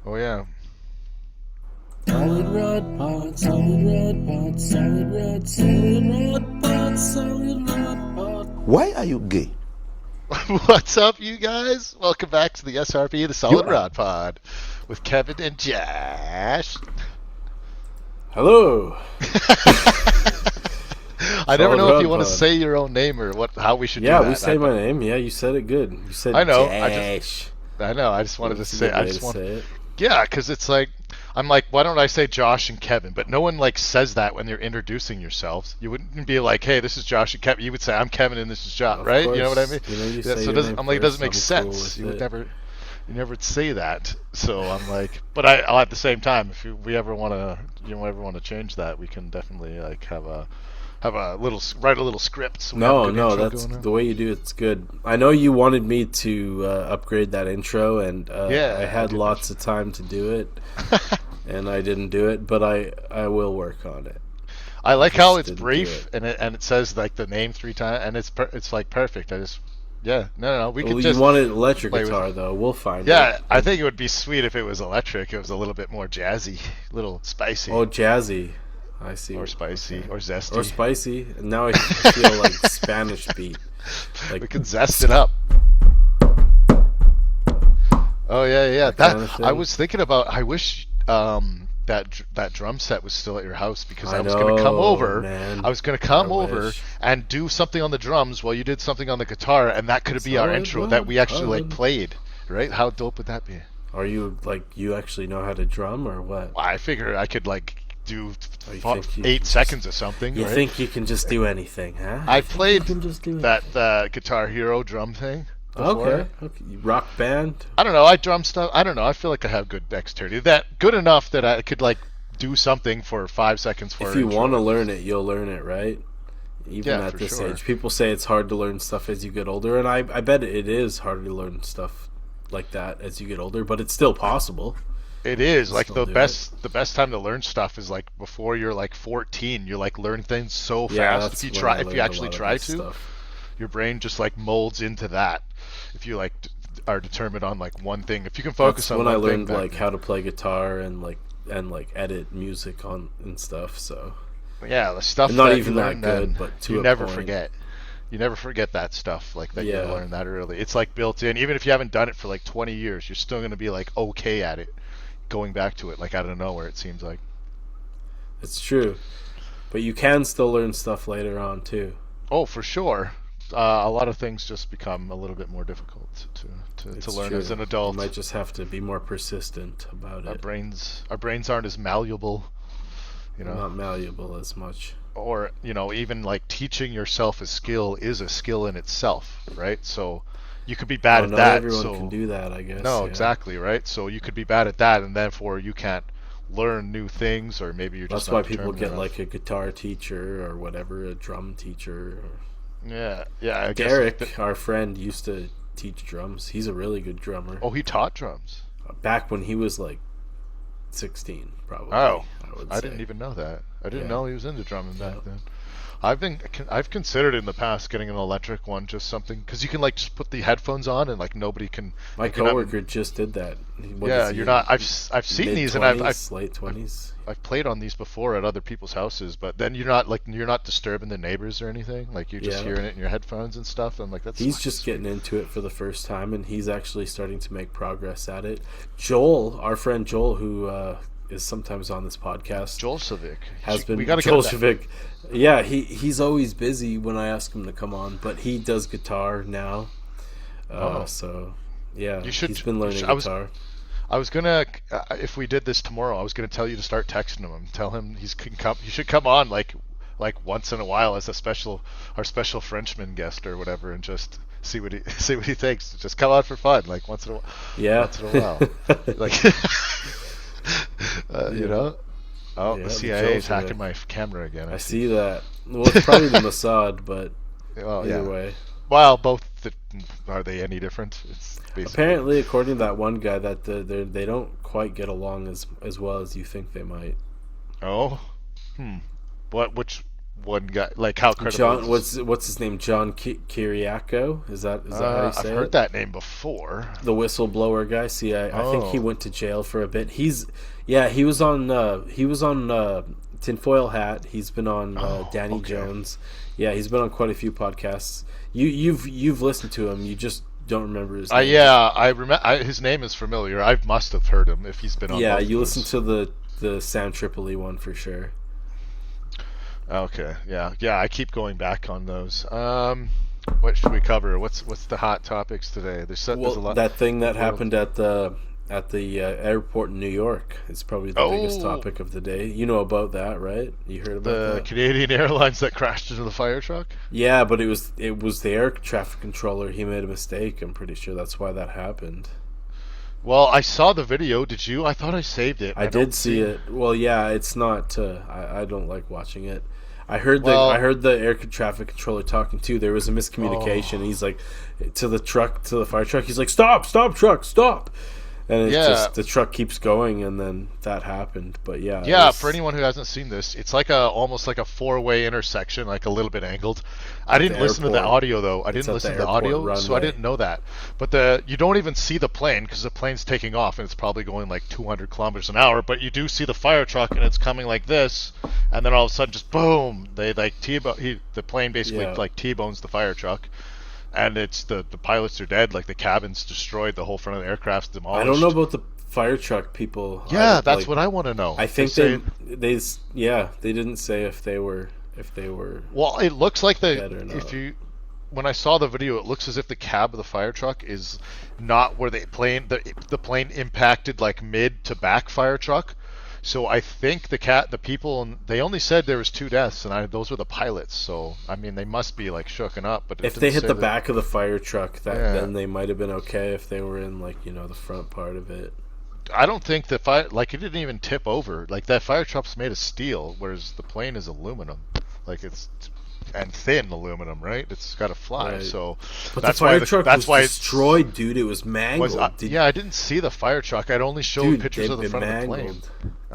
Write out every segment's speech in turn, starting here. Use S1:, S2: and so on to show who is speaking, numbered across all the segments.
S1: Oh yeah.
S2: Solid Rod Pod, Solid Rod Pod, Solid Rod, Solid Rod Pod, Solid Rod Pod.
S3: Why are you gay?
S1: What's up, you guys? Welcome back to the SRP, the
S3: You
S1: Solid
S3: are.
S1: Rod Pod, with Kevin and Josh.
S2: Hello.
S1: I never
S2: Solid
S1: know if you
S2: Rod
S1: want to
S2: Pod.
S1: say your own name or how we should do
S2: Yeah,
S1: that.
S2: we say my name. Yeah, you said it good. You said
S1: I know.
S2: Josh.
S1: I know. I just wanted to
S2: That's a
S1: say.
S2: good
S1: I
S2: way
S1: just
S2: to
S1: want.
S2: say it.
S1: Yeah, because it's like I'm like, why don't I say Josh and Kevin? But no one like says that when you're introducing yourselves. You wouldn't be like, hey, this is Josh and Kevin. You would say, I'm Kevin and this is Josh,
S2: Of
S1: right?
S2: course.
S1: You know what I mean?
S2: You know, you
S1: Yeah,
S2: say
S1: so
S2: your name
S1: I'm like, it doesn't make
S2: first. I'm cool
S1: sense.
S2: with
S1: You would
S2: it.
S1: never would say that. So I'm like, but I'll at the same time, if we ever want to, ever want to change that, we can definitely like have a little write a little script. So we have a good
S2: No,
S1: intro
S2: that's
S1: going on.
S2: the way you do it's good. I know you wanted me to upgrade that intro, and
S1: Yeah,
S2: I
S1: I
S2: had
S1: did
S2: lots of time to do it, and I didn't do it, but I will work on it.
S1: I like how it's
S2: didn't do
S1: brief
S2: it.
S1: and it says like the name 3 times and it's like perfect. I just no we
S2: Well,
S1: could just
S2: you wanted electric
S1: play with
S2: guitar
S1: it.
S2: though. We'll find
S1: Yeah,
S2: it.
S1: I think it would be sweet if it was electric. It was a little bit more jazzy, a little spicy,
S2: Oh, jazzy. I see.
S1: or spicy,
S2: Okay.
S1: or zesty.
S2: Or spicy. And now I feel like Spanish beat. Like
S1: We could zest it up. Oh yeah.
S2: that kind of
S1: I
S2: thing.
S1: was thinking about. I wish that drum set was still at your house because I
S2: I
S1: was gonna come
S2: know,
S1: over.
S2: man.
S1: I was gonna come
S2: I
S1: over
S2: wish.
S1: and do something on the drums while you did something on the guitar, and that could be our
S2: Solid
S1: intro that we
S2: Rod
S1: actually like
S2: Pod.
S1: played. Right? How dope would that be?
S2: Are you like you actually know how to drum or what?
S1: Well, I figure I could like do
S2: Or you think you
S1: 8
S2: can
S1: seconds or something.
S2: You
S1: right?
S2: think you can just do anything, huh?
S1: I
S2: You think
S1: played
S2: you can just do
S1: that Guitar Hero drum thing before.
S2: Okay. Rock band.
S1: I don't know. I drum stuff. I don't know. I feel like I have good dexterity. That good enough that I could like do something for 5 seconds for
S2: If
S1: an
S2: you
S1: intro.
S2: want to learn it, you'll learn it, right? Even
S1: Yeah,
S2: at
S1: for
S2: this
S1: sure.
S2: age, people say it's hard to learn stuff as you get older, and I bet it is harder to learn stuff like that as you get older, but it's still possible.
S1: It is like
S2: Still do
S1: the best time to learn stuff is like before you're like 14. You like learn things so
S2: Yeah,
S1: fast.
S2: that's
S1: If you
S2: when I
S1: if you
S2: learned a
S1: actually
S2: lot of
S1: try
S2: this
S1: to,
S2: stuff.
S1: your brain just like molds into that. If you like are determined on like one thing, if you can
S2: That's
S1: focus on
S2: when
S1: one
S2: I
S1: thing,
S2: learned
S1: back
S2: like
S1: then.
S2: how to play guitar and edit music on and stuff. So
S1: Yeah, the stuff
S2: I'm not
S1: that
S2: even
S1: you
S2: that
S1: learn
S2: good,
S1: then,
S2: but to
S1: you
S2: a
S1: never
S2: point.
S1: forget. You never forget that stuff like that you
S2: Yeah.
S1: learn that early. It's like built in. Even if you haven't done it for like 20 years, you're still going to be like okay at it. Going back to it like out of nowhere, it seems like.
S2: It's true, but you can still learn stuff later on too.
S1: Oh, for sure. A lot of things just become a little bit more difficult to
S2: It's
S1: learn
S2: true.
S1: as an
S2: You
S1: adult.
S2: might just have to be more persistent about it.
S1: Our brains aren't as malleable, you know.
S2: Not malleable as much.
S1: Or even like teaching yourself a skill is a skill in itself, right? So you could be bad
S2: Oh,
S1: at
S2: not
S1: that.
S2: everyone
S1: So
S2: can do that, I guess.
S1: no,
S2: Yeah.
S1: exactly, right? So you could be bad at that, and therefore you can't learn new things, or maybe you're just
S2: That's
S1: not
S2: why people
S1: determined
S2: get
S1: enough.
S2: like a guitar teacher or whatever, a drum teacher.
S1: Yeah. I guess
S2: Derek, our friend, used to teach drums. He's a really good drummer.
S1: oh, he taught drums.
S2: Back when he was like 16, probably.
S1: Oh,
S2: I would
S1: I
S2: say.
S1: didn't even know that. I didn't
S2: Yeah.
S1: know he was into drumming back
S2: Yeah.
S1: then. I've considered in the past getting an electric one, just something because you can like just put the headphones on and like nobody can.
S2: My
S1: like, you're not-
S2: coworker just did that. What
S1: Yeah,
S2: is he,
S1: you're not. I've seen these and
S2: mid-20s, late 20s.
S1: I've played on these before at other people's houses, but then you're not disturbing the neighbors or anything. Like you're just
S2: Yeah.
S1: hearing it in your headphones and stuff. I'm like that's.
S2: He's
S1: fucking
S2: just
S1: sweet.
S2: getting into it for the first time, and he's actually starting to make progress at it. Joel, our friend Joel, who is sometimes on this podcast,
S1: Joel Civic
S2: has been
S1: We gotta
S2: Joel
S1: get him back.
S2: Shevik. Yeah, he's always busy when I ask him to come on, but he does guitar now.
S1: Oh.
S2: So yeah,
S1: You should-
S2: he's been learning
S1: I was-
S2: guitar.
S1: I was gonna, if we did this tomorrow, I was gonna tell you to start texting him. Tell him he should come on like once in a while as our special Frenchman guest or whatever, and just see what he see what he thinks. Just come on for fun, like once in a
S2: Yeah,
S1: once in a while, like you know. Oh,
S2: Yeah,
S1: the
S2: the
S1: CIA is
S2: Joel
S1: hacking
S2: Civic.
S1: my camera again.
S2: I see that. Well, it's probably the Mossad, but
S1: Well,
S2: either
S1: yeah.
S2: way.
S1: Well, are they any different? It's basically.
S2: Apparently, according to that one guy, that they don't quite get along as well as you think they might.
S1: Oh, what? one guy, like how credible
S2: John,
S1: is.
S2: what's his name? John Kiriakou. Is that how you
S1: I've
S2: say
S1: heard
S2: it?
S1: that name before.
S2: The whistleblower guy. See, I think he
S1: Oh,
S2: went to jail for a bit. He was on Tinfoil Hat. He's been on
S1: oh,
S2: Danny
S1: okay.
S2: Jones. Yeah, he's been on quite a few podcasts. You've listened to him. You just don't remember his name.
S1: Yeah, I remember. His name is familiar. I must have heard him if he's been on
S2: Yeah,
S1: both of
S2: you listen
S1: those.
S2: to the Sam Tripoli one for sure.
S1: Okay, yeah, yeah. I keep going back on those. What should we cover? What's the hot topics today? There's
S2: Well,
S1: a lot.
S2: that thing
S1: The
S2: that
S1: world.
S2: happened at the airport in New York is probably the biggest
S1: Oh,
S2: topic of the day. You know about that, right? You heard about
S1: the
S2: that?
S1: Canadian Airlines that crashed into the fire truck.
S2: Yeah, but it was the air traffic controller. He made a mistake. I'm pretty sure that's why that happened.
S1: Well, I saw the video. Did you? I thought I saved it.
S2: I
S1: I
S2: did
S1: don't
S2: see
S1: see.
S2: it. Well, yeah, it's not. I don't like watching it. I
S1: Well,
S2: heard the air traffic controller talking too. There was a miscommunication.
S1: oh,
S2: He's like to the fire truck. He's like, "Stop, stop, truck, stop!" And it's
S1: yeah.
S2: just the truck keeps going, and then that happened. But yeah, it
S1: Yeah, for
S2: was
S1: anyone who hasn't seen this, it's like a almost like a four-way intersection, like a little bit angled. I
S2: at the
S1: didn't listen to the
S2: airport.
S1: audio though. I
S2: It's
S1: didn't
S2: at the
S1: listen to the
S2: airport
S1: audio, so I
S2: runway.
S1: didn't know that. But the you don't even see the plane because the plane's taking off and it's probably going like 200 kilometers an hour. But you do see the fire truck and it's coming like this, and then all of a sudden, just boom! They like the plane basically
S2: Yeah,
S1: like T-bones the fire truck, and it's the pilots are dead. Like the cabin's destroyed, the whole front of the aircraft's
S2: I don't know
S1: demolished.
S2: about the fire truck people. I
S1: Yeah,
S2: don't
S1: that's
S2: like.
S1: what I want to know.
S2: I
S1: They
S2: think
S1: say.
S2: they didn't say if they were
S1: Well, it looks like
S2: dead or
S1: if
S2: not.
S1: you when I saw the video, it looks as if the cab of the fire truck is not where the plane impacted like mid to back fire truck. So I think the people they only said there was two deaths, and those were the pilots. So I mean they must be like shooken up, but it
S2: If they
S1: didn't
S2: hit
S1: say
S2: the
S1: that.
S2: back of the fire truck, that
S1: Yeah,
S2: then they might have been okay if they were in like the front part of it.
S1: I don't think the fire like it didn't even tip over. Like that fire truck's made of steel, whereas the plane is aluminum. Like it's and thin aluminum, right? It's got to fly.
S2: Right.
S1: So
S2: But the fire truck
S1: that's
S2: was
S1: why it's
S2: destroyed, dude. It was
S1: was
S2: mangled.
S1: yeah. I didn't see the fire truck. I'd only showed
S2: Dude,
S1: pictures of the
S2: they
S1: front of the plane.
S2: mangled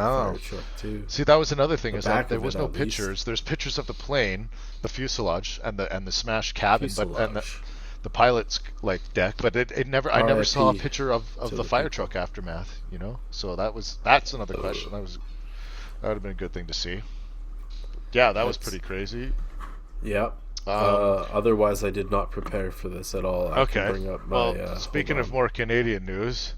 S2: the fire
S1: Oh,
S2: truck too.
S1: see, that was another thing
S2: The
S1: is that
S2: back
S1: there
S2: of
S1: was
S2: it
S1: no
S2: at least.
S1: pictures. There's pictures of the plane, the fuselage, and the smashed cabin, but
S2: Fuselage.
S1: the pilot's like deck. But it never. I never saw a
S2: R.I.P.
S1: picture of
S2: to
S1: the
S2: the
S1: fire
S2: people.
S1: truck aftermath. So that's another question. That would have been a good thing to see. Yeah, that was
S2: That's
S1: pretty crazy.
S2: yeah.
S1: Um,
S2: Otherwise, I did not prepare for this at all. I can
S1: okay.
S2: bring up my.
S1: Well,
S2: Hold
S1: speaking of
S2: on.
S1: more Canadian news,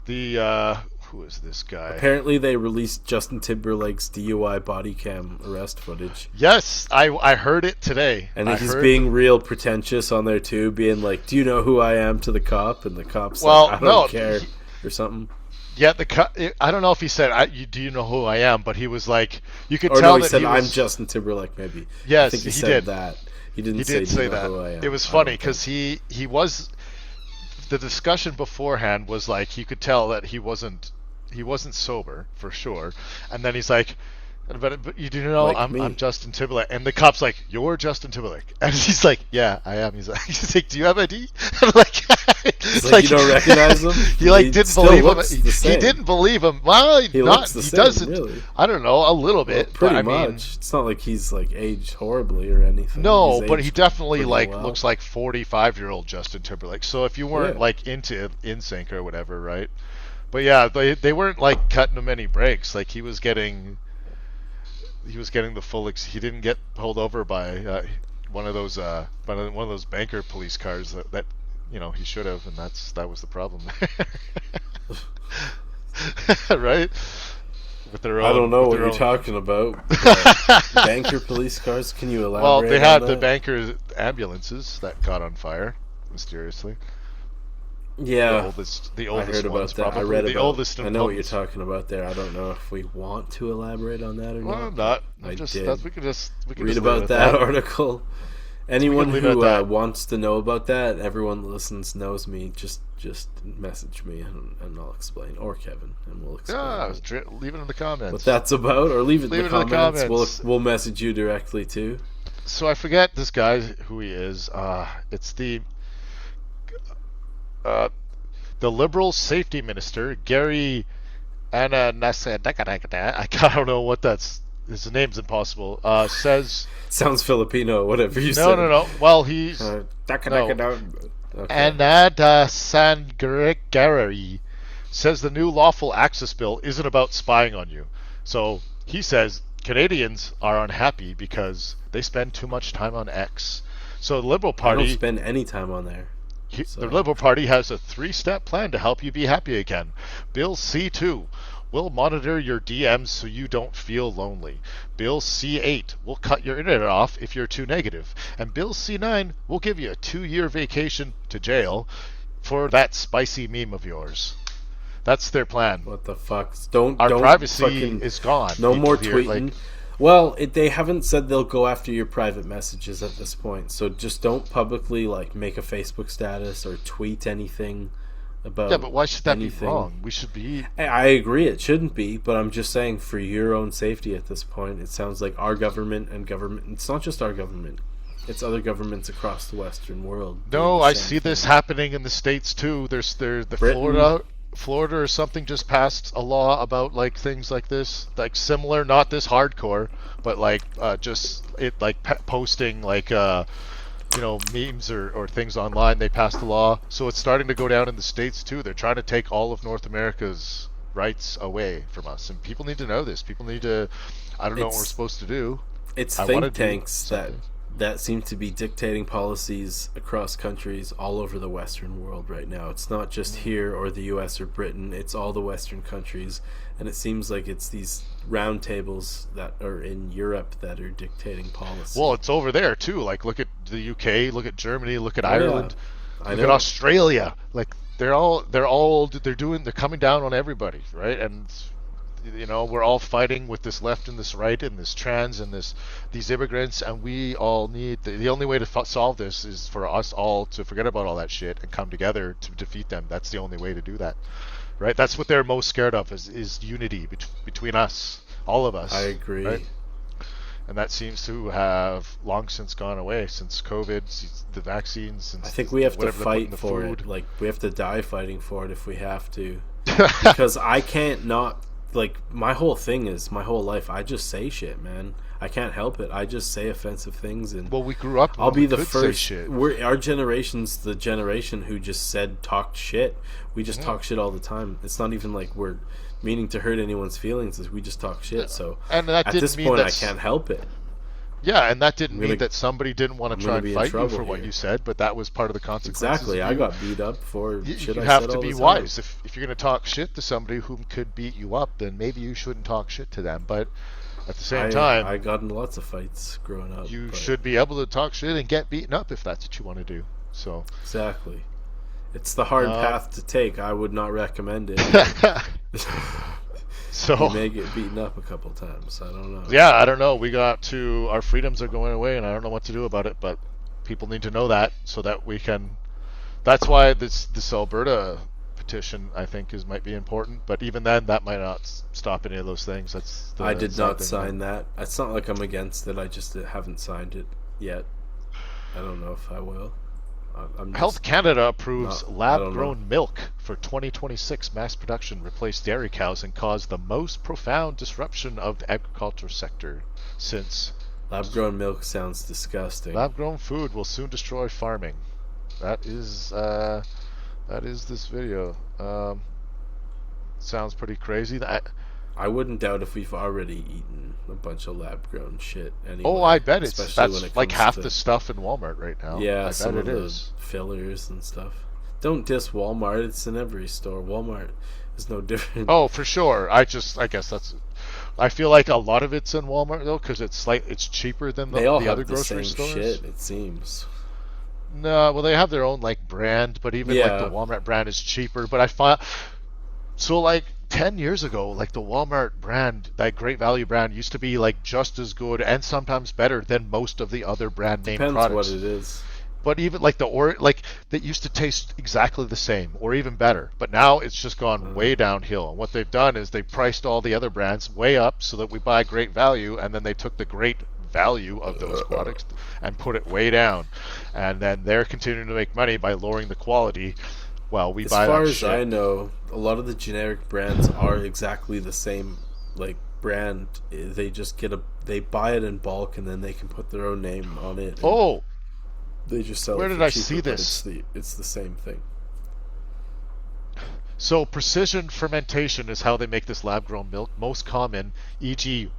S1: the who is this guy?
S2: Apparently, they released Justin Timberlake's DUI body cam arrest footage,
S1: Yes, I heard it today.
S2: and
S1: I
S2: he's
S1: heard.
S2: being real pretentious on there too, being like, "Do you know who I am?" to the cop, and the cop's
S1: Well,
S2: like, "I
S1: no,
S2: don't care," or something.
S1: yeah, I don't know if he said, "Do you know who I am?" But he was like, you could
S2: Or no,
S1: tell
S2: he
S1: that
S2: said,
S1: he
S2: "I'm
S1: was.
S2: Justin Timberlake." Maybe I
S1: Yes,
S2: think he
S1: he
S2: said
S1: did.
S2: that. He
S1: He
S2: didn't say,
S1: did
S2: "Do you
S1: say
S2: know
S1: that.
S2: who I
S1: It
S2: am?"
S1: was
S2: I
S1: funny
S2: don't think.
S1: because he was. The discussion beforehand was like you could tell that he wasn't sober for sure, and then he's like, but you do know
S2: Like
S1: I'm
S2: me.
S1: Justin Timberlake, and the cop's like, you're Justin Timberlake, and he's like, yeah, I am. He's like, do you have ID? I'm like,
S2: He's
S1: it's
S2: like, "You don't recognize him?"
S1: he like
S2: He
S1: didn't
S2: still
S1: believe him.
S2: looks
S1: He,
S2: the
S1: he
S2: same.
S1: didn't believe him. Well,
S2: He
S1: not
S2: looks the
S1: he
S2: same,
S1: doesn't.
S2: really.
S1: I don't know, a little
S2: Well,
S1: bit, but
S2: pretty
S1: I mean,
S2: much. It's not like he's like aged horribly or anything.
S1: no,
S2: He's
S1: but he
S2: aged
S1: definitely
S2: pretty
S1: like
S2: well.
S1: looks like 45-year-old Justin Timberlake. So if you weren't
S2: Yeah.
S1: like into NSYNC or whatever, right? But yeah, they weren't like cutting him any breaks. Like he was getting the full. He didn't get pulled over by one of those banker police cars that he should have, and that was the problem, right? With their
S2: I don't
S1: own,
S2: know
S1: with
S2: what
S1: their
S2: you're
S1: own.
S2: talking about. But banker police cars? Can you
S1: Well, they
S2: elaborate on
S1: had the
S2: that?
S1: banker ambulances that caught on fire mysteriously. The
S2: Yeah,
S1: oldest, the
S2: I
S1: oldest
S2: heard
S1: ones,
S2: about that. I
S1: probably
S2: read
S1: the
S2: about.
S1: oldest
S2: I
S1: and
S2: know what you're
S1: oldest.
S2: talking about there. I don't know if we want to elaborate on that or
S1: Well,
S2: not.
S1: I'm
S2: But
S1: not.
S2: I
S1: Just
S2: did
S1: we can just
S2: read
S1: leave it
S2: about
S1: at
S2: that
S1: that.
S2: article.
S1: We
S2: Anyone
S1: can leave it at
S2: who
S1: that.
S2: wants to know about that, everyone that listens knows me. Just message me and I'll explain, or Kevin, and we'll
S1: Yeah,
S2: explain
S1: leave it in the
S2: what
S1: comments.
S2: that's about, or leave it
S1: Leave
S2: in
S1: it
S2: the
S1: in the
S2: comments.
S1: comments.
S2: We'll message you directly too.
S1: So I forget this guy who he is. It's uh, the Liberal Safety Minister Gary Ananasagada. I don't know what that's his name's impossible. Says
S2: Sounds Filipino, whatever you
S1: no,
S2: said.
S1: no, no. Well, he's no.
S2: Okay.
S1: Anada Sangregari says the new lawful access bill isn't about spying on you. So he says Canadians are unhappy because they spend too much time on X. So the Liberal
S2: I don't
S1: Party,
S2: spend any time on there.
S1: the
S2: So
S1: Liberal Party has a three-step plan to help you be happy again. Bill C2 will monitor your DMs so you don't feel lonely. Bill C8 will cut your internet off if you're too negative. And Bill C9 will give you a 2-year vacation to jail for that spicy meme of yours. That's their plan.
S2: what the fuck? Don't
S1: Our
S2: don't
S1: privacy
S2: fucking
S1: is gone.
S2: no
S1: People
S2: more
S1: here,
S2: tweeting. Well, they haven't said they'll go after your private messages at this point. So just don't publicly like make a Facebook status or tweet anything about
S1: yeah, but why should that
S2: anything.
S1: be wrong? We should be.
S2: I agree it shouldn't be, but I'm just saying for your own safety at this point, it sounds like our government and government. It's not just our government; it's other governments across the Western world. Doing
S1: No,
S2: the
S1: I
S2: same
S1: see this
S2: thing.
S1: happening in the States too. There's the
S2: Britain.
S1: Florida or something just passed a law about like things like this, like similar, not this hardcore, but like just it like posting like memes or things online. They passed the law, so it's starting to go down in the States too. They're trying to take all of North America's rights away from us, and people need to know this. People need to. I don't know what we're
S2: It's
S1: supposed to do.
S2: it's
S1: I want to
S2: think
S1: do
S2: tanks
S1: something.
S2: that seem to be dictating policies across countries all over the Western world right now. It's not just here or the US or Britain, it's all the Western countries. And it seems like it's these round tables that are in Europe that are dictating policy.
S1: Well, it's over there too. Like, look at the UK, look at Germany, look at
S2: Oh, yeah.
S1: Ireland,
S2: I
S1: look at
S2: know.
S1: Australia. Like, they're coming down on everybody, right? And we're all fighting with this left and this right and this trans and these immigrants, and we all need the only way to solve this is for us all to forget about all that shit and come together to defeat them. That's the only way to do that, right? That's what they're most scared of is unity between us, all of
S2: I
S1: us,
S2: agree.
S1: right? And that seems to have long since gone away since COVID, since the vaccines,
S2: I
S1: since
S2: think we have to
S1: whatever they put in
S2: fight
S1: the
S2: for
S1: food.
S2: it. Like we have to die fighting for it if we have to. Because I can't not like my whole thing is my whole life I just say shit, man. I can't help it. I just say offensive things and
S1: Well, we grew up
S2: I'll
S1: when
S2: be
S1: we
S2: the
S1: could say
S2: first.
S1: shit.
S2: Our generation's the generation who just talked shit. We just talk shit all the time. It's not even like we're meaning to hurt anyone's feelings. We just talk shit. So
S1: And that
S2: at
S1: didn't
S2: this
S1: mean
S2: point, I
S1: that's
S2: can't help it.
S1: yeah, and that didn't
S2: I'm
S1: mean
S2: gonna,
S1: that somebody didn't want
S2: I'm
S1: to try
S2: gonna
S1: and
S2: be in
S1: fight you
S2: trouble
S1: for what
S2: here.
S1: you said, but that was part of the consequences.
S2: Exactly.
S1: Of
S2: I
S1: you.
S2: got beat up for shit
S1: You
S2: I
S1: have
S2: said
S1: to
S2: all
S1: be
S2: the time.
S1: wise. If you're going to talk shit to somebody who could beat you up, then maybe you shouldn't talk shit to them. But at the same
S2: I
S1: time,
S2: got in lots of fights growing up.
S1: you
S2: But
S1: should be able to talk shit and get beaten up if that's what you want to do. So,
S2: exactly. It's the hard path to take. I would not recommend it.
S1: so
S2: You may get beaten up a couple times. I don't know.
S1: yeah, I don't know. Our freedoms are going away, and I don't know what to do about it. But people need to know that so that we can. That's why this Alberta petition I think might be important. But even then, that might not stop any of those things. That's the
S2: I did
S1: sad
S2: not
S1: thing,
S2: sign that. It's not like I'm against it. I just haven't signed it yet. I don't know if I will. I'm
S1: Health
S2: just
S1: Canada approves
S2: not. I don't know.
S1: lab-grown milk for 2026 mass production replace dairy cows and cause the most profound disruption of the agriculture sector since
S2: Lab-grown milk sounds disgusting.
S1: lab-grown food will soon destroy farming. That is this video. Sounds pretty crazy.
S2: I wouldn't doubt if we've already eaten a bunch of lab-grown shit anyway.
S1: Oh, I bet
S2: especially when
S1: that's
S2: it
S1: like
S2: comes
S1: half
S2: to,
S1: the stuff in Walmart right now.
S2: yeah,
S1: I
S2: some
S1: bet
S2: of
S1: it
S2: the
S1: is.
S2: fillers and stuff. Don't diss Walmart. It's in every store. Walmart is no different.
S1: Oh, for sure. I guess that's. I feel like a lot of it's in Walmart though, because it's cheaper than
S2: They all
S1: the
S2: have
S1: other
S2: the
S1: grocery
S2: same
S1: stores.
S2: shit. It seems.
S1: No, well they have their own like brand, but even like the
S2: Yeah.
S1: Walmart brand is cheaper. But I find so like 10 years ago, like the Walmart brand, that Great Value brand, used to be like just as good and sometimes better than most of the other brand name
S2: Depends
S1: products.
S2: what it is.
S1: But even like that used to taste exactly the same or even better. But now it's just gone way downhill. And what they've done is they priced all the other brands way up so that we buy Great Value, and then they took the great value of those products and put it way down. And then they're continuing to make money by lowering the quality while we
S2: As
S1: buy
S2: far
S1: that
S2: as
S1: shit.
S2: I know, a lot of the generic brands are exactly the same, like brand. They just they buy it in bulk, and then they can put their own name on it.
S1: Oh,
S2: They just sell
S1: where
S2: it
S1: did
S2: for
S1: I
S2: cheaper,
S1: see
S2: but
S1: this?
S2: it's the same thing.
S1: So precision fermentation is how they make this lab-grown milk. Most common, e.g.,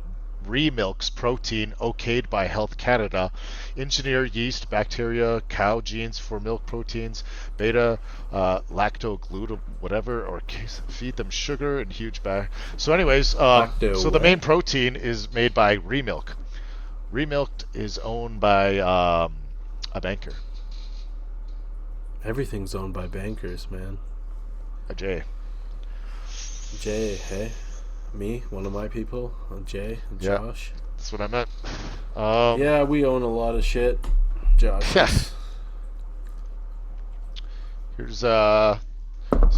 S1: remilks protein okayed by Health Canada, engineer yeast, bacteria, cow genes for milk proteins, beta lactoglutam, whatever, or feed them sugar in huge bag. So, anyways, so the main protein is made by Remilk. Remilk is owned by a banker,
S2: Everything's owned by bankers, man.
S1: a J.
S2: Jay, hey, me, one of my people, Jay, Josh.
S1: Yeah, that's what I meant.
S2: Yeah, we own a lot of shit, Josh.
S1: Yeah. Here's so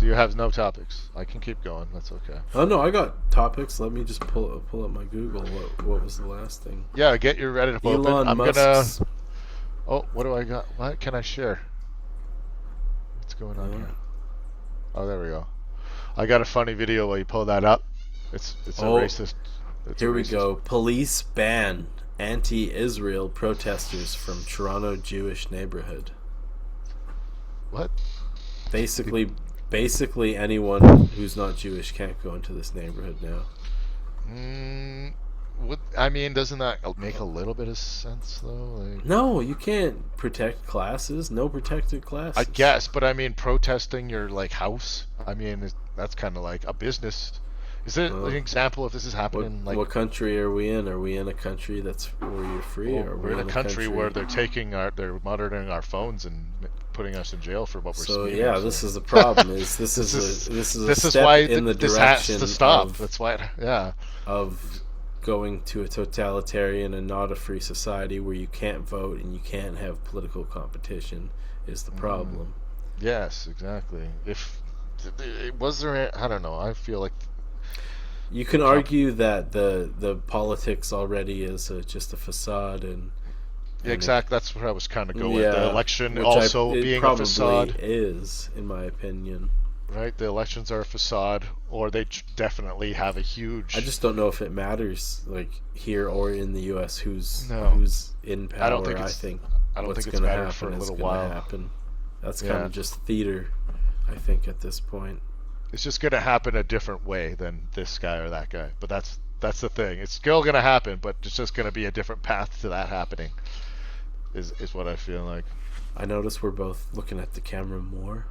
S1: you have no topics. I can keep going. That's okay.
S2: Oh no, I got topics. Let me just pull up my Google. What was the last thing?
S1: Yeah, get your Reddit open.
S2: Elon Musk's...
S1: Oh, what do I got? What can I share? What's going on here? Oh, there we go. I got a funny video while you pull that up. It's a racist.
S2: Here we go. Police ban anti-Israel protesters from Toronto Jewish neighborhood.
S1: What?
S2: Basically, anyone who's not Jewish can't go into this neighborhood now.
S1: I mean, doesn't that make a little bit of sense though? Like,
S2: no, you can't protect classes. No protected classes.
S1: I guess, but I mean, protesting your house. I mean, that's kind of like a business. Is it an example if this is happening?
S2: What country are we in? Are we in a country where you're free, or
S1: we're in a country where they're monitoring our phones and putting us in jail for what we're speaking?
S2: So this is the problem. This is a step
S1: why
S2: in the
S1: this
S2: direction
S1: has to stop. That's why.
S2: Of going to a totalitarian and not a free society where you can't vote and you can't have political competition is the problem.
S1: Yes, exactly. If was there, I don't know. I feel like
S2: you can argue that the politics already is just a facade, and
S1: exactly. That's what I was kind of going with. The election also being a facade
S2: is, in my opinion.
S1: Right, the elections are a facade, or they definitely have a huge.
S2: I just don't know if it matters, like here or in the U.S. who's in power. I don't think
S1: it's mattered for a little while.
S2: Happen. That's kind of just theater, I think, at this point.
S1: It's just going to happen a different way than this guy or that guy. But that's the thing. It's still going to happen, but it's just going to be a different path to that happening. Is what I feel like.
S2: I notice we're both looking at the camera more.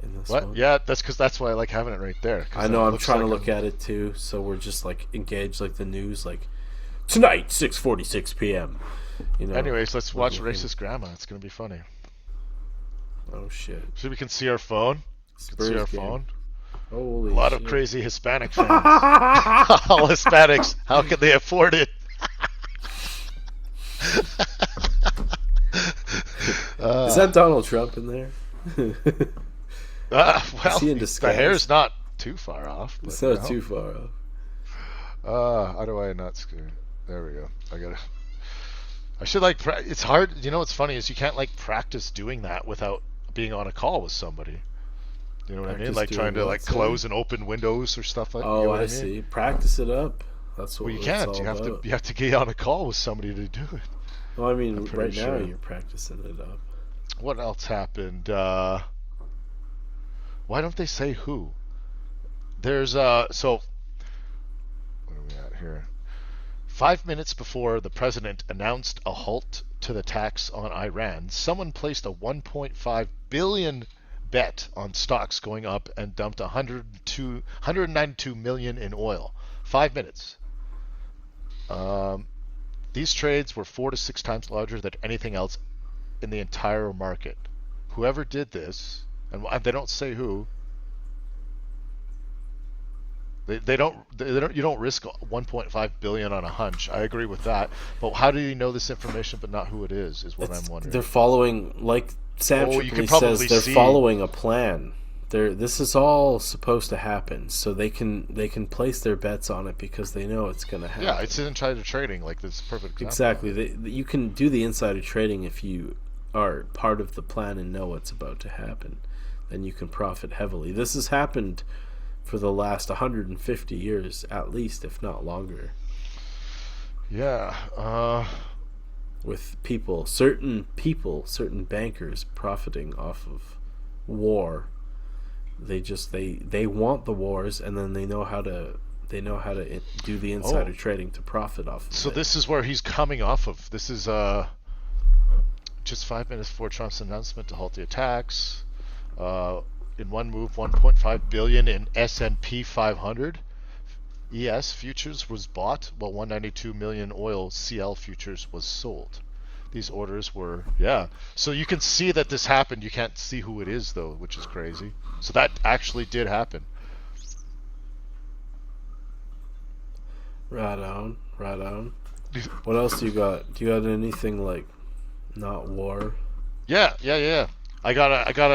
S2: In this
S1: what?
S2: one.
S1: Yeah, that's why I like having it right there.
S2: I know. I'm trying to look at it too, so we're just engaged, like the news, tonight, 6:46 p.m.
S1: Anyways, let's watch Racist Grandma. It's gonna be funny.
S2: Oh shit!
S1: So we can see our phone. See our phone.
S2: Holy!
S1: A lot of crazy Hispanic fans. All Hispanics. How can they afford it?
S2: Is that Donald Trump in there?
S1: Well, the hair's not too far off.
S2: It's not too far off.
S1: How do I not screw? There we go. I should it's hard. You know what's funny is you can't practice doing that without being on a call with somebody. You know what I mean? Like trying to close and open windows or stuff like that.
S2: Oh, I see. Practice it up. That's what.
S1: Well, you can't. You have to get on a call with somebody to do it.
S2: Well, I mean, right now you're practicing it up.
S1: What else happened? Why don't they say who? There's so what are we at here? 5 minutes before the president announced a halt to the tax on Iran, someone placed a 1.5 billion bet on stocks going up and dumped 192 million in oil. 5 minutes. These trades were 4 to 6 times larger than anything else in the entire market. Whoever did this, and they don't say who. They don't. You don't risk 1.5 billion on a hunch. I agree with that. But how do you know this information, but not who it is? Is what I'm wondering.
S2: They're following, like Sam Tripoli says, they're following a plan. This is all supposed to happen, so they can place their bets on it because they know it's going to happen.
S1: Yeah, it's insider trading. Like this is a perfect example.
S2: Exactly. You can do the insider trading if you are part of the plan and know what's about to happen. Then you can profit heavily. This has happened for the last 150 years, at least, if not longer.
S1: Yeah.
S2: With certain bankers profiting off of war. They want the wars, and then they know how to do the insider trading to profit off of
S1: So
S2: it.
S1: this is where he's coming off of. This is just 5 minutes before Trump's announcement to halt the attacks. In one move, 1.5 billion in S&P 500 ES futures was bought, while 192 million oil CL futures was sold. These orders were, yeah. So you can see that this happened. You can't see who it is though, which is crazy. So that actually did happen.
S2: Right on. What else do you got? Do you got anything like not war?
S1: Yeah. I got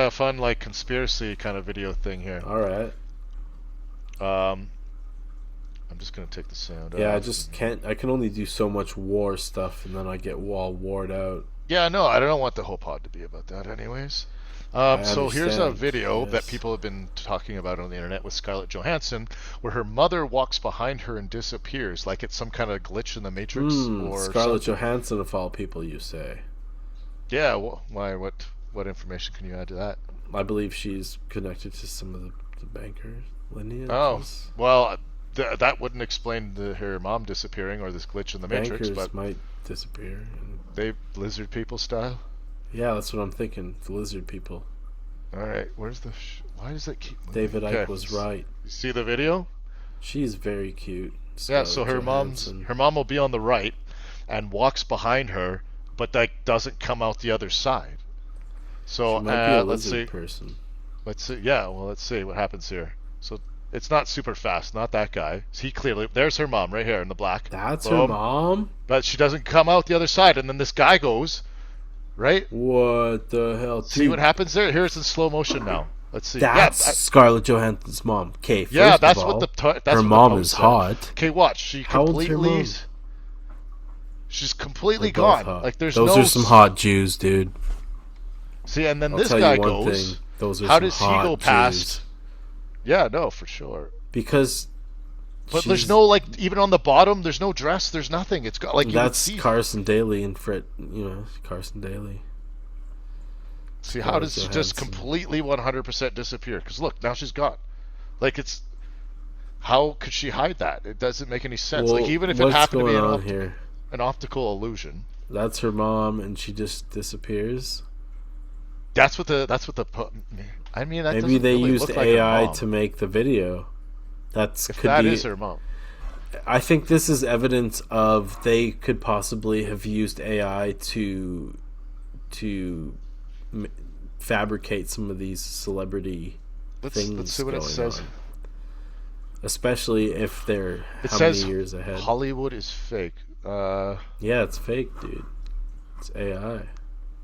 S1: a fun like conspiracy kind of video thing here.
S2: All right.
S1: I'm just gonna take the sound
S2: Yeah,
S1: off.
S2: I just can't. I can only do so much war stuff, and then I get all warred out.
S1: Yeah, no, I don't want the whole pod to be about that, anyways.
S2: I
S1: So here's a
S2: understand.
S1: video that
S2: Yes.
S1: people have been talking about on the internet with Scarlett Johansson, where her mother walks behind her and disappears, like it's some kind of glitch in the Matrix or
S2: Scarlett
S1: something.
S2: Johansson of all people, you say?
S1: Yeah, why? What information can you add to that?
S2: I believe she's connected to some of the banker lineages.
S1: Oh, well, that wouldn't explain her mom disappearing or this glitch in the Matrix,
S2: Bankers
S1: but
S2: might disappear.
S1: they lizard people style.
S2: Yeah, that's what I'm thinking. The lizard people.
S1: All right, where's the? Why does that keep moving?
S2: David Icke
S1: Okay,
S2: was right.
S1: You see the video?
S2: She's very cute.
S1: Yeah, so
S2: Scarlett Johansson.
S1: her mom will be on the right and walks behind her, but that doesn't come out the other side. So
S2: She might be a
S1: let's
S2: lizard
S1: see.
S2: person.
S1: Let's see. Yeah, well, let's see what happens here. So it's not super fast, not that guy. He clearly there's her mom right here in the black.
S2: That's
S1: Boom.
S2: her mom?
S1: But she doesn't come out the other side, and then this guy goes, right?
S2: What the hell?
S1: See
S2: Dude,
S1: what happens there? Here's in slow motion now. Let's see.
S2: that's
S1: Yeah,
S2: Scarlett Johansson's mom. Okay, first
S1: yeah, that's
S2: of all,
S1: what that's
S2: her
S1: what
S2: mom
S1: the
S2: is
S1: post said.
S2: hot.
S1: Okay, watch. She
S2: How old's her
S1: completely.
S2: mom?
S1: She's completely
S2: They're both
S1: gone.
S2: hot.
S1: Like there's
S2: Those
S1: no.
S2: are some hot Jews, dude.
S1: See, and then
S2: I'll
S1: this
S2: tell
S1: guy
S2: you one
S1: goes.
S2: thing. Those are
S1: How
S2: some
S1: does he
S2: hot
S1: go past?
S2: Jews.
S1: Yeah, no, for sure.
S2: Because
S1: But there's no like even on the bottom. There's no dress. There's nothing. It's got like you would
S2: that's
S1: see.
S2: Carson Daly and Frit. Carson Daly.
S1: See, how does she
S2: Scarlett
S1: just
S2: Johansson.
S1: completely 100% disappear? Because look, now she's gone. Like it's. How could she hide that? It doesn't make any sense.
S2: Well,
S1: Like even if it
S2: what's
S1: happened to be
S2: going on here?
S1: an optical illusion.
S2: That's her mom, and she just disappears.
S1: That's what the. I mean, that
S2: Maybe
S1: doesn't
S2: they
S1: really
S2: used
S1: look like her
S2: AI
S1: mom.
S2: to make the video.
S1: If
S2: Could
S1: that
S2: be.
S1: is her mom.
S2: I think this is evidence of they could possibly have used AI to fabricate some of these celebrity things.
S1: Let's see what it
S2: going
S1: says.
S2: on. Especially if they're
S1: It
S2: how
S1: says
S2: many years ahead.
S1: Hollywood is fake.
S2: Yeah, it's fake, dude. It's AI.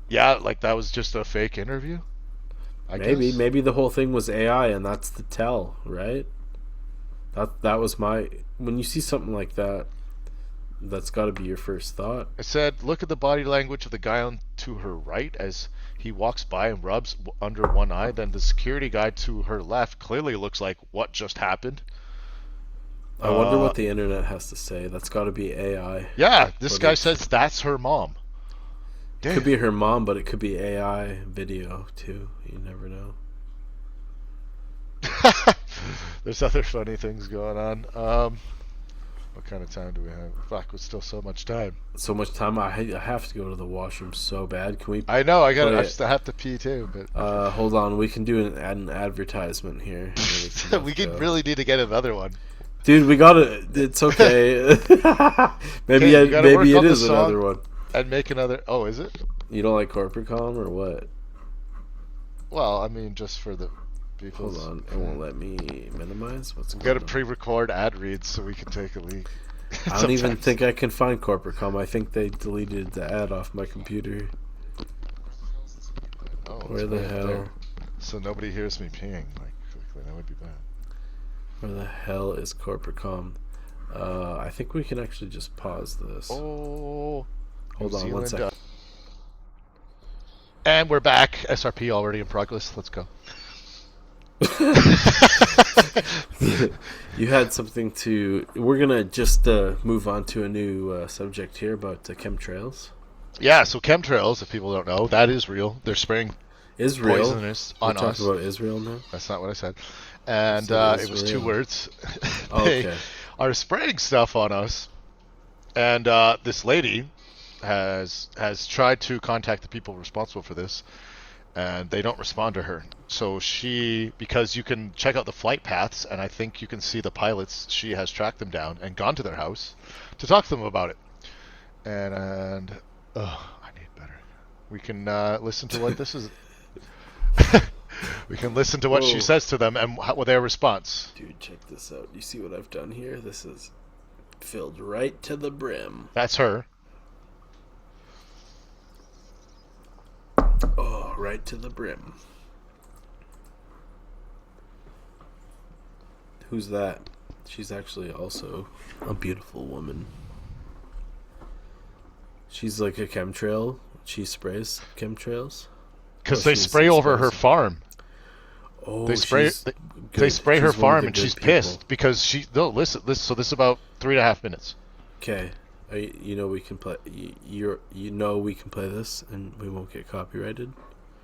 S1: Yeah, like that was just a fake interview. I guess.
S2: Maybe the whole thing was AI, and that's the tell, right? That was my when you see something like that, that's got to be your first thought.
S1: I said, look at the body language of the guy on to her right as he walks by and rubs under one eye. Then the security guy to her left clearly looks like what just happened.
S2: I wonder what the internet has to say. That's got to be AI.
S1: Yeah, this guy
S2: footage.
S1: says that's her mom. Damn.
S2: Could be her mom, but it could be AI video too. You never know.
S1: There's other funny things going on. What kind of time do we have? Fuck, with still so much time.
S2: So much time. I have to go to the washroom so bad. Can we?
S1: I know. I
S2: Play it.
S1: still have to pee too, but
S2: Hold on. We can do an advertisement here.
S1: we could really need to get another one.
S2: Dude, we gotta. It's okay. maybe
S1: Okay, you gotta work
S2: maybe it
S1: on the
S2: is
S1: song.
S2: another one.
S1: And make another. Oh, is it?
S2: You don't like corporate com or what?
S1: Well, I mean, just for the people.
S2: Hold on, it won't let me minimize. What's
S1: We
S2: going
S1: gotta
S2: on?
S1: pre-record ad reads so we can take a leak.
S2: I don't even
S1: Sometimes.
S2: think I can find corporate com. I think they deleted the ad off my computer.
S1: Oh, it's
S2: Where the
S1: right
S2: hell?
S1: there. So nobody hears me peeing. Like quickly, that would be bad.
S2: Where the hell is corporate com? I think we can actually just pause this.
S1: Oh.
S2: Hold
S1: New
S2: on one
S1: Zealand,
S2: second.
S1: And we're back. SRP already in progress. Let's go.
S2: You had something to. We're gonna just move on to a new subject here about chemtrails.
S1: Yeah, so chemtrails, if people don't know, that is real. They're spraying
S2: Israel.
S1: poisonous
S2: We're
S1: on
S2: talking
S1: us.
S2: about Israel now.
S1: That's not what I said.
S2: You
S1: And
S2: said
S1: it was two
S2: Israel.
S1: words.
S2: Oh,
S1: They
S2: okay.
S1: are spraying stuff on us. And this lady has tried to contact the people responsible for this, and they don't respond to her. So because you can check out the flight paths, and I think you can see the pilots, she has tracked them down and gone to their house to talk to them about it. And I need better. We can listen to what this is. We can listen to what she
S2: Whoa.
S1: says to them and what their response.
S2: Dude, check this out. You see what I've done here? This is filled right to the brim.
S1: That's her.
S2: Oh, right to the brim. Who's that? She's actually also a beautiful woman. She's like a chemtrail. She sprays chemtrails.
S1: Because
S2: Oh,
S1: they
S2: she's
S1: spray over her
S2: exposed.
S1: farm.
S2: Oh,
S1: They spray
S2: she's
S1: they,
S2: good.
S1: they spray her
S2: She's one of
S1: farm
S2: the
S1: and
S2: good
S1: she's
S2: people.
S1: pissed because she no listen. So this is about 3.5 minutes.
S2: Okay, you know we can play. You know we can play this and we won't get copyrighted.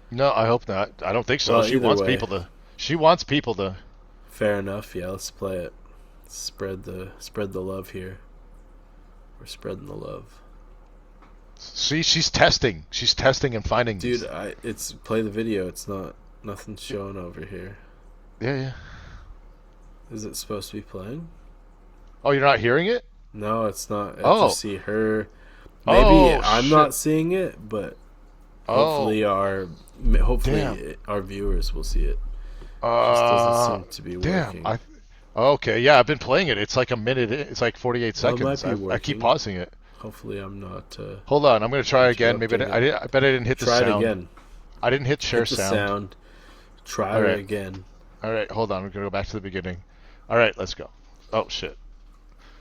S1: No, I hope not. I don't think so.
S2: Well,
S1: She
S2: either
S1: wants
S2: way.
S1: people to. She wants people to.
S2: Fair enough. Yeah, let's play it. Spread the love here. We're spreading the love,
S1: See, she's testing. She's testing and finding.
S2: dude.
S1: these.
S2: It's play the video. It's not nothing's showing over here.
S1: Yeah.
S2: Is it supposed to be playing?
S1: Oh, you're not hearing it?
S2: No, it's not. I
S1: Oh.
S2: just see her. Maybe
S1: Oh,
S2: I'm
S1: shit.
S2: not seeing it, but hopefully
S1: Damn.
S2: our viewers will see it. Just doesn't seem to be working.
S1: Damn. Okay, yeah, I've been playing it. It's like a minute. It's like 48
S2: Well, it might
S1: seconds.
S2: be
S1: I keep
S2: working.
S1: pausing it.
S2: Hopefully, I'm not.
S1: Hold on, I'm gonna try again. Maybe
S2: Interrupting it.
S1: I bet I didn't hit the
S2: Try it
S1: sound.
S2: again.
S1: I didn't hit share
S2: Hit the sound. Try
S1: All
S2: it
S1: right.
S2: again.
S1: All right, hold on. We're gonna go back to the beginning. All right, let's go. Oh shit.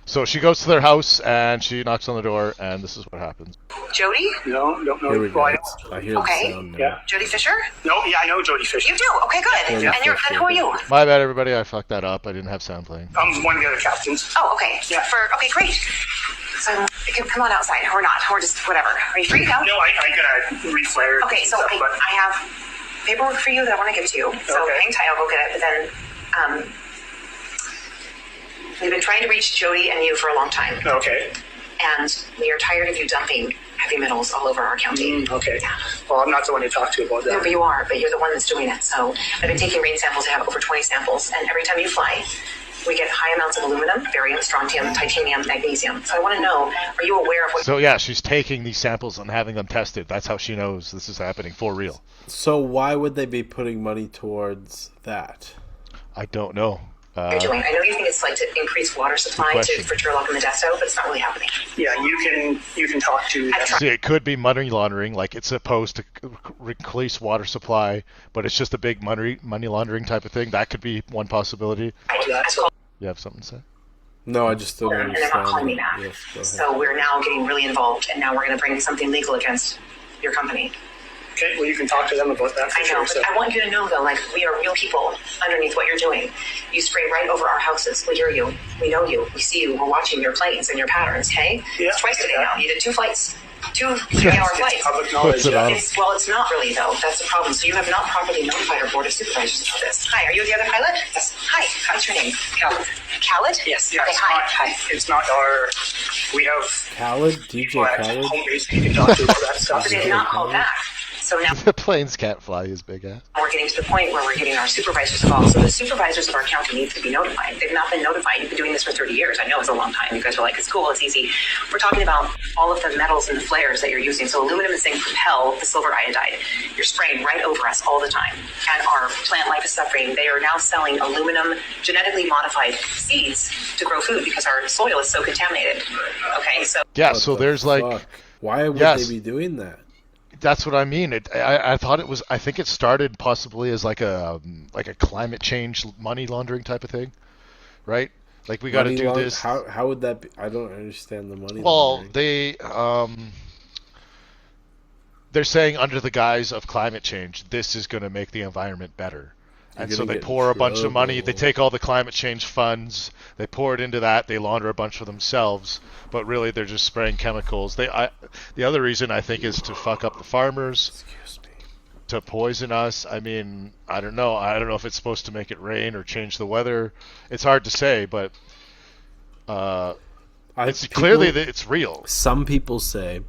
S1: So she goes to their house and she knocks on the door, and this is what happens.
S3: Jody?
S4: No, don't know.
S2: Here we go.
S4: Well,
S2: I hear
S3: Okay.
S2: the sound now.
S4: Yeah.
S3: Jody Fisher?
S4: No, yeah, I know Jody Fisher.
S3: You do? Okay, good.
S2: Jody
S3: And you're
S2: Fisher.
S3: then who are you?
S1: My bad, everybody. I fucked that up. I didn't have sound playing.
S4: I'm one of the other captains.
S3: Oh, okay.
S4: Yeah.
S3: Okay, great. So come on outside. Or not. Or just whatever. Are you free to go?
S4: No, I gotta reflare.
S3: Okay, so
S4: stuff, but
S3: I have paperwork for you that I want to give to you. So
S4: Okay.
S3: hang tight, I'll go get it. But then we've been trying to reach Jody and you for a long time.
S4: okay.
S3: And we are tired of you dumping heavy metals all over our county.
S4: Okay.
S3: Yeah.
S4: Well, I'm not the one to talk to about
S3: No,
S4: that.
S3: but you are, but you're the one that's doing it. So I've been taking rain samples. I have over 20 samples. And every time you fly, we get high amounts of aluminum, barium, strontium, titanium, magnesium. So I want to know, are you aware of what...
S1: So yeah, she's taking these samples and having them tested. That's how she knows this is happening for real.
S2: So why would they be putting money towards that?
S1: I don't know.
S3: you're doing? I know you think it's like to increase water supply
S1: question.
S3: for Turlock and Modesto, but it's not really happening.
S4: Yeah, you can talk to them.
S1: See, it could be money laundering, like it's supposed to increase water supply, but it's just a big money laundering type of thing. That could be one possibility.
S3: I've called
S1: You have something to say?
S2: No, I just don't
S3: and they're
S2: understand.
S3: not calling me back.
S2: Yes, go ahead.
S3: So we're now getting really involved, and now we're going to bring something legal against your company.
S4: Okay, well, you can talk to them about that for
S3: I know,
S4: sure.
S3: but
S4: So.
S3: I want you to know, though, like, we are real people underneath what you're doing. You spray right over our houses. We hear you. We know you. We see you. We're watching your planes and your patterns, okay?
S4: Yeah,
S3: It's twice today
S4: yeah.
S3: now. You did 2 flights. 2 3-hour
S4: It's
S3: flights.
S4: public knowledge.
S1: Puts it on.
S3: Well, it's not really, though. That's the problem. So you have not properly notified our board of supervisors about this. Hi, are you the other pilot? Yes. Hi, what's your name?
S4: Khaled.
S3: Khaled?
S4: Yes, yeah,
S3: Okay,
S4: it's
S3: hi.
S4: not, it's not our. We have
S2: Khaled, DJ Khaled.
S4: home base you can talk to about that stuff.
S3: But they did not call back. So now
S1: The planes can't fly his big ass.
S3: we're getting to the point where we're getting our supervisors involved. So the supervisors of our county need to be notified. They've not been notified. You've been doing this for 30 years. I know it's a long time. You guys are like, it's cool, it's easy. We're talking about all of the metals and the flares that you're using. So aluminum and zinc propel the silver iodide. You're spraying right over us all the time. And our plant life is suffering. They are now selling aluminum genetically modified seeds to grow food because our soil is so contaminated. Okay, so
S1: Yeah,
S2: What
S1: so
S2: the
S1: there's like,
S2: fuck? Why would
S1: Yes.
S2: they be doing that?
S1: that's what I mean. I thought it was. I think it started possibly as like a climate change money laundering type of thing, right? Like we got to
S2: Money
S1: do
S2: laund-
S1: this.
S2: How would that be? I don't understand the money.
S1: Well,
S2: laundering.
S1: they're saying under the guise of climate change, this is going to make the environment better. And
S2: You're
S1: so
S2: gonna
S1: they
S2: get in
S1: pour a bunch of money. They
S2: trouble.
S1: take all the climate change funds. They pour it into that. They launder a bunch for themselves. But really, they're just spraying chemicals. The other reason I think is to fuck up the farmers,
S2: Excuse me.
S1: to poison us. I mean, I don't know. I don't know if it's supposed to make it rain or change the weather. It's hard to say, but it's clearly that it's real.
S2: Some people say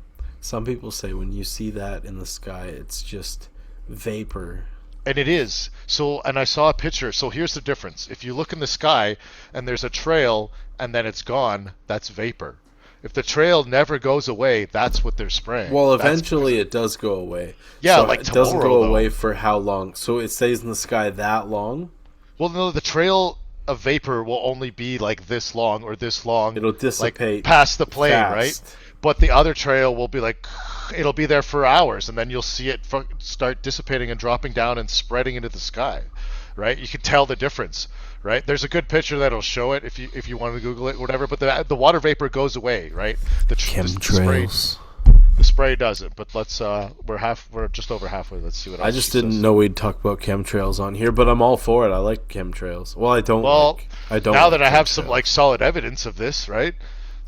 S2: when you see that in the sky, it's just vapor.
S1: And it is. So, and I saw a picture. So here's the difference. If you look in the sky and there's a trail and then it's gone, that's vapor. If the trail never goes away, that's what they're spraying.
S2: Well,
S1: That's
S2: eventually it does go away.
S1: Yeah,
S2: so
S1: like
S2: it doesn't
S1: tomorrow,
S2: go away
S1: though.
S2: for how long? So it stays in the sky that long?
S1: Well, no, the trail of vapor will only be like this long or this long.
S2: It'll dissipate
S1: like past the plane,
S2: fast.
S1: right? But the other trail will be like, it'll be there for hours, and then you'll see it start dissipating and dropping down and spreading into the sky, right? You can tell the difference, right? There's a good picture that'll show it if you want to Google it, or whatever. But the water vapor goes away, right?
S2: Chemtrails.
S1: The spray doesn't. But let's we're just over halfway. Let's see what else
S2: I just
S1: she
S2: didn't
S1: says.
S2: know we'd talk about chemtrails on here, but I'm all for it. I like chemtrails. Well, I don't.
S1: Well,
S2: I don't.
S1: now
S2: like
S1: that I have some
S2: chemtrails.
S1: like solid evidence of this, right?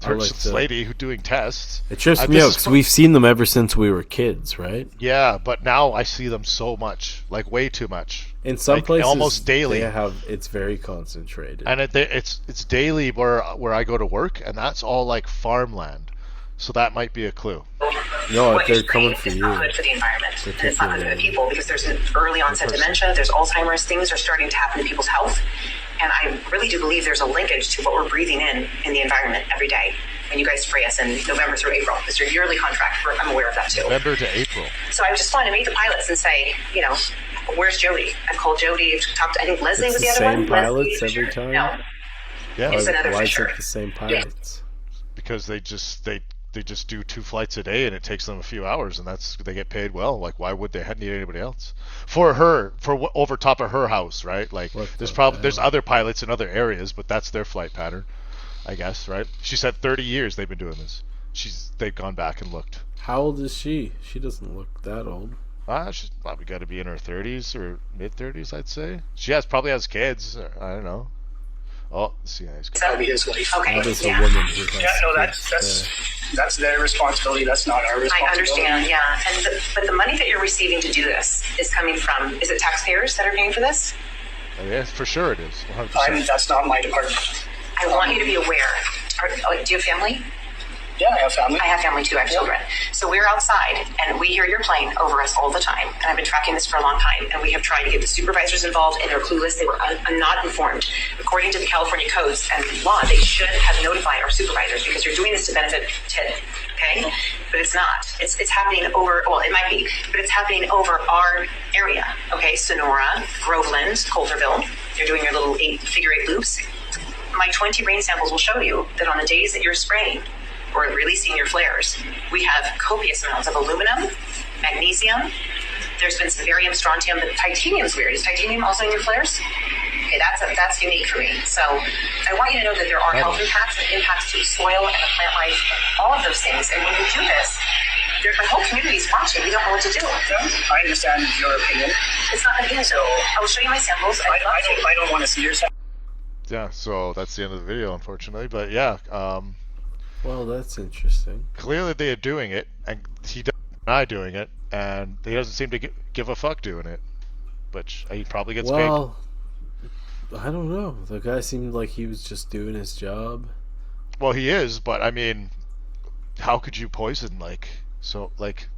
S2: I like
S1: This
S2: the-
S1: lady who doing tests.
S2: It trips me
S1: this
S2: out
S1: is
S2: because
S1: fu-
S2: we've seen them ever since we were kids, right?
S1: Yeah, but now I see them so much, like way too much.
S2: In some
S1: Like,
S2: places,
S1: almost daily.
S2: it's very concentrated.
S1: And it's daily where I go to work, and that's all like farmland. So that might be a clue.
S2: No,
S3: What you're
S2: they're coming
S3: spraying
S2: for
S3: is
S2: you.
S3: not good for the environment. And it's not good for the
S2: Particularly.
S3: people because there's an early onset dementia, there's Alzheimer's, things are starting to happen to people's health. And I really do believe there's a linkage to what we're breathing in the environment every day. When you guys spray us in November through April, it's your yearly contract. I'm aware of that too.
S1: November to April.
S3: So I just wanted to meet the pilots and say, where's Jody? I've called Jody. I've talked to, I think Leslie
S2: It's
S3: was
S2: the
S3: the other
S2: same
S3: one.
S2: pilots
S3: Leslie,
S2: every time?
S3: No,
S1: Yeah,
S3: It's another
S2: Why is
S3: fisher.
S2: it the same pilots?
S1: because they just do 2 flights a day, and it takes them a few hours, and they get paid well. Like, why would they need anybody else over top of her house, right? Like,
S2: What
S1: there's
S2: the
S1: there's
S2: hell?
S1: other pilots in other areas, but that's their flight pattern, I guess, right? She said 30 years they've been doing this. They've gone back and looked.
S2: How old is she? She doesn't look that old.
S1: She's probably got to be in her 30s or mid 30s, I'd say. She probably has kids. I don't know. Oh, see,
S4: That'll be his wife.
S3: Okay,
S2: That is a
S3: yeah.
S2: woman who has
S4: Yeah, no,
S2: kids.
S4: that's their responsibility. That's not our responsibility.
S3: I understand, yeah. But the money that you're receiving to do this is coming from, is it taxpayers that are paying for this?
S1: yeah, for sure it is. 100%.
S4: That's not my department.
S3: I want you to be aware. Do you have family?
S4: Yeah, I have family.
S3: I have family too, I have children. So we're outside and we hear your plane over us all the time. And I've been tracking this for a long time. And we have tried to get the supervisors involved and they're clueless. They were not informed. According to the California codes and law, they should have notified our supervisors because you're doing this to benefit TID. Okay? But it's not. It's happening over, well, it might be, but it's happening over our area. Okay? Sonora, Groveland, Coulterville. You're doing your little figure eight loops. My 20 rain samples will show you that on the days that you're spraying, or releasing your flares, we have copious amounts of aluminum, magnesium. There's been some barium, strontium, but titanium's weird. Is titanium also in your flares? Okay, that's unique for me. So I want you to know that there are health impacts and impacts to the soil and the plant life, all of those things. And when you do this, the whole community's watching. We don't know what to do.
S4: I understand your opinion.
S3: It's not going to be so. I will show you my samples.
S4: I don't want to see your sample.
S1: Yeah, so that's the end of the video, unfortunately. But yeah,
S2: Well, that's interesting.
S1: clearly they are doing it, and he doesn't deny doing it, and he doesn't seem to give a fuck doing it. But he probably gets paid.
S2: Well, I don't know. The guy seemed like he was just doing his job.
S1: Well, he is, but I mean, how could you poison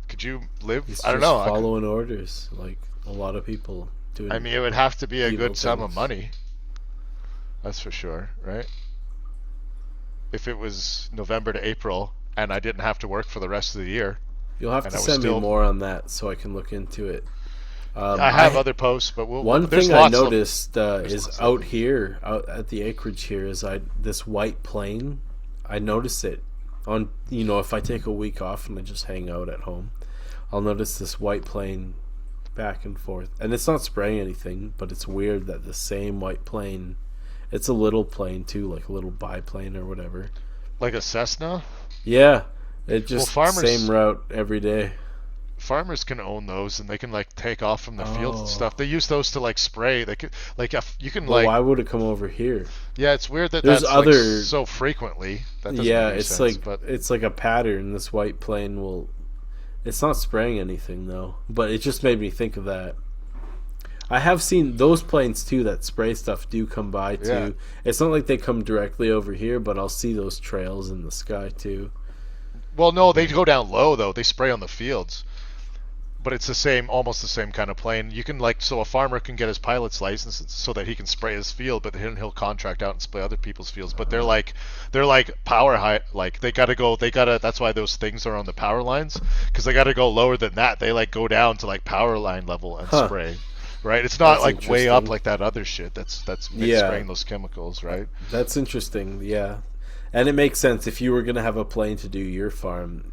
S1: could you live?
S2: He's
S1: I don't
S2: just
S1: know.
S2: following orders, like a lot of people doing.
S1: I mean, it would have to be a
S2: evil
S1: good sum of
S2: things.
S1: money. That's for sure, right? If it was November to April and I didn't have to work for the rest of the year,
S2: You'll have
S1: and
S2: to
S1: I was
S2: send me
S1: still-
S2: more on that so I can look into it.
S1: I have other posts, but
S2: One
S1: there's
S2: thing I
S1: lots of-
S2: noticed is
S1: lots of
S2: out
S1: them.
S2: here, out at the acreage here, is this white plane. I notice it on if I take a week off and I just hang out at home, I'll notice this white plane back and forth, and it's not spraying anything, but it's weird that the same white plane. It's a little plane too, like a little biplane or whatever.
S1: like a Cessna.
S2: Yeah, it just
S1: Well, farmers-
S2: same route every day.
S1: farmers can own those, and they can like take off from the field and
S2: Oh.
S1: stuff. They use those to like spray. They could like if you can
S2: Well,
S1: like
S2: why would it come over here?
S1: yeah, it's weird that
S2: There's
S1: that's
S2: other-
S1: like so frequently. That doesn't
S2: Yeah,
S1: make any
S2: it's
S1: sense,
S2: like
S1: but
S2: it's like a pattern. This white plane will. It's not spraying anything though, but it just made me think of that. I have seen those planes too that spray stuff do come by too.
S1: Yeah.
S2: It's not like they come directly over here, but I'll see those trails in the sky too.
S1: well, no, they go down low though. They spray on the fields. But it's the same, almost the same kind of plane. You can like, so a farmer can get his pilot's license so that he can spray his field, but then he'll contract out and spray other people's fields. But they're like power high, like they gotta. That's why those things are on the power lines, because they gotta go lower than that. They like go down to like power line level and
S2: Huh.
S1: spray. Right? It's not
S2: That's
S1: like way up
S2: interesting.
S1: like that other shit. That's
S2: Yeah.
S1: spraying those chemicals, right?
S2: That's interesting, yeah. And it makes sense if you were going to have a plane to do your farm,